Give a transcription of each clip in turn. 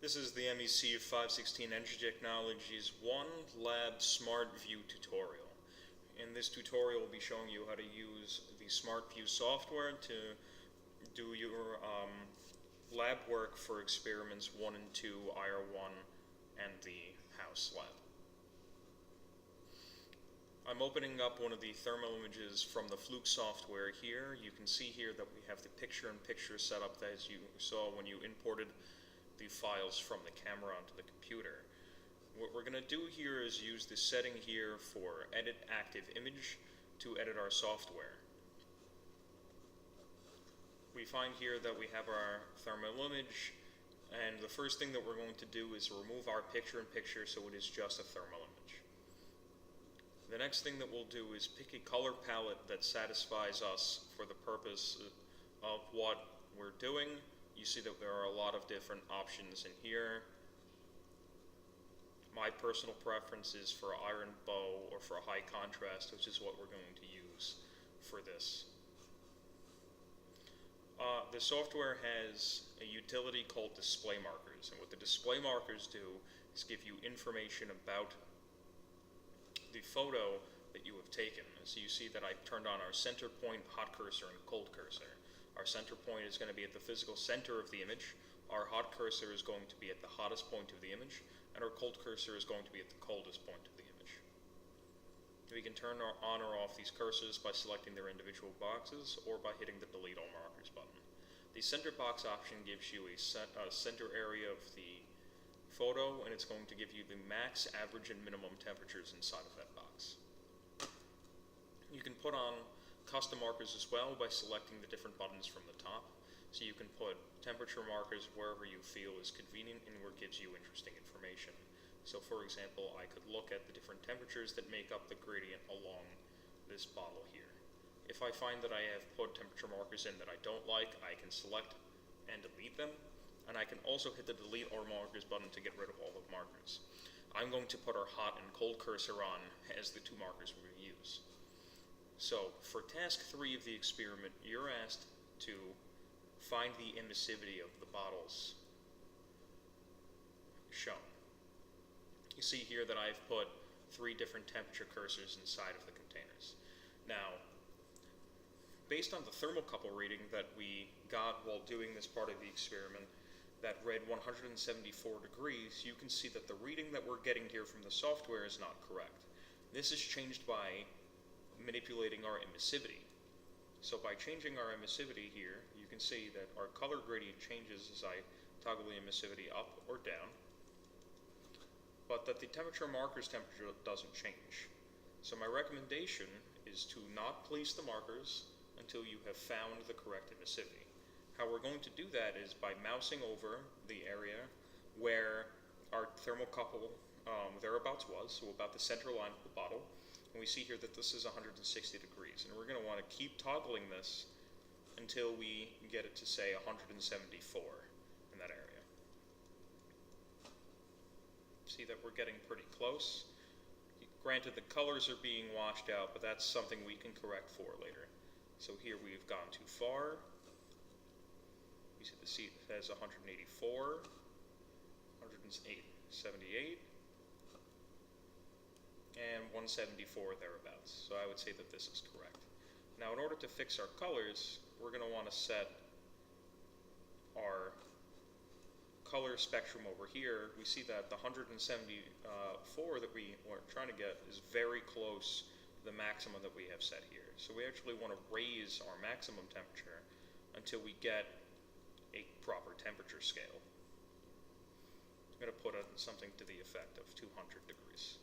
This is the MEC 516 Energy Technologies 1 Lab SmartView tutorial. In this tutorial, we'll be showing you how to use the SmartView software to do your lab work for experiments 1 and 2, IR1, and the house lab. I'm opening up one of the thermal images from the Fluke software here. You can see here that we have the picture-in-picture setup as you saw when you imported the files from the camera onto the computer. What we're going to do here is use the setting here for Edit Active Image to edit our software. We find here that we have our thermal image, and the first thing that we're going to do is remove our picture-in-picture so it is just a thermal image. The next thing that we'll do is pick a color palette that satisfies us for the purpose of what we're doing. You see that there are a lot of different options in here. My personal preference is for iron bow or for high contrast, which is what we're going to use for this. The software has a utility called display markers, and what the display markers do is give you information about the photo that you have taken. So you see that I've turned on our center point, hot cursor, and cold cursor. Our center point is going to be at the physical center of the image. Our hot cursor is going to be at the hottest point of the image, and our cold cursor is going to be at the coldest point of the image. We can turn on or off these cursors by selecting their individual boxes or by hitting the Delete All Markers button. The center box option gives you a center area of the photo, and it's going to give you the max, average, and minimum temperatures inside of that box. You can put on custom markers as well by selecting the different buttons from the top. So you can put temperature markers wherever you feel is convenient and where it gives you interesting information. So for example, I could look at the different temperatures that make up the gradient along this bottle here. If I find that I have put temperature markers in that I don't like, I can select and delete them. And I can also hit the Delete All Markers button to get rid of all the markers. I'm going to put our hot and cold cursor on as the two markers we're going to use. So for task 3 of the experiment, you're asked to find the emissivity of the bottles shown. You see here that I've put 3 different temperature cursors inside of the containers. Now, based on the thermocouple reading that we got while doing this part of the experiment, that read 174 degrees, you can see that the reading that we're getting here from the software is not correct. This is changed by manipulating our emissivity. So by changing our emissivity here, you can see that our color gradient changes as I toggle the emissivity up or down, but that the temperature marker's temperature doesn't change. So my recommendation is to not place the markers until you have found the correct emissivity. How we're going to do that is by mousing over the area where our thermocouple thereabouts was, so about the center line of the bottle. And we see here that this is 160 degrees, and we're going to want to keep toggling this until we get it to say 174 in that area. See that we're getting pretty close. Granted, the colors are being washed out, but that's something we can correct for later. So here we've gone too far. You see the seat has 184, 178, and 174 thereabouts. So I would say that this is correct. Now in order to fix our colors, we're going to want to set our color spectrum over here. We see that the 174 that we are trying to get is very close to the maximum that we have set here. So we actually want to raise our maximum temperature until we get a proper temperature scale. I'm going to put something to the effect of 200 degrees.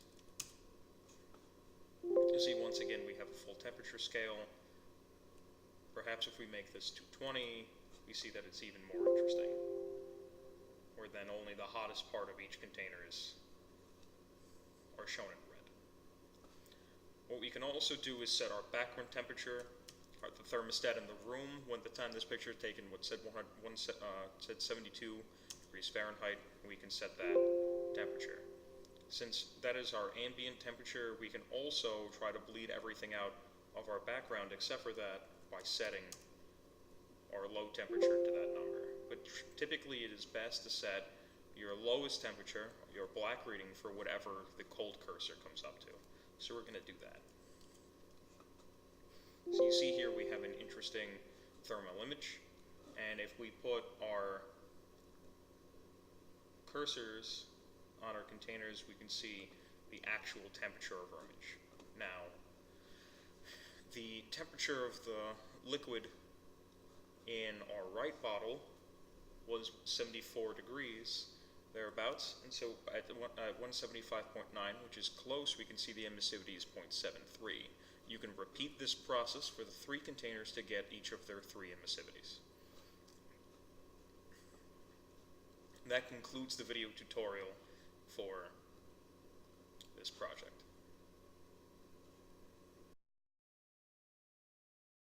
You see once again we have a full temperature scale. Perhaps if we make this 220, we see that it's even more interesting, where then only the hottest part of each container are shown in red. What we can also do is set our background temperature, the thermostat in the room. When the time this picture is taken, what said 72 degrees Fahrenheit, we can set that temperature. Since that is our ambient temperature, we can also try to bleed everything out of our background except for that by setting our low temperature to that number. But typically it is best to set your lowest temperature, your black reading, for whatever the cold cursor comes up to. So we're going to do that. So you see here we have an interesting thermal image, and if we put our cursors on our containers, we can see the actual temperature of our image. Now, the temperature of the liquid in our right bottle was 74 degrees, thereabouts, and so at 175.9, which is close, we can see the emissivity is 0.73. You can repeat this process for the 3 containers to get each of their 3 emissivities. That concludes the video tutorial for this project.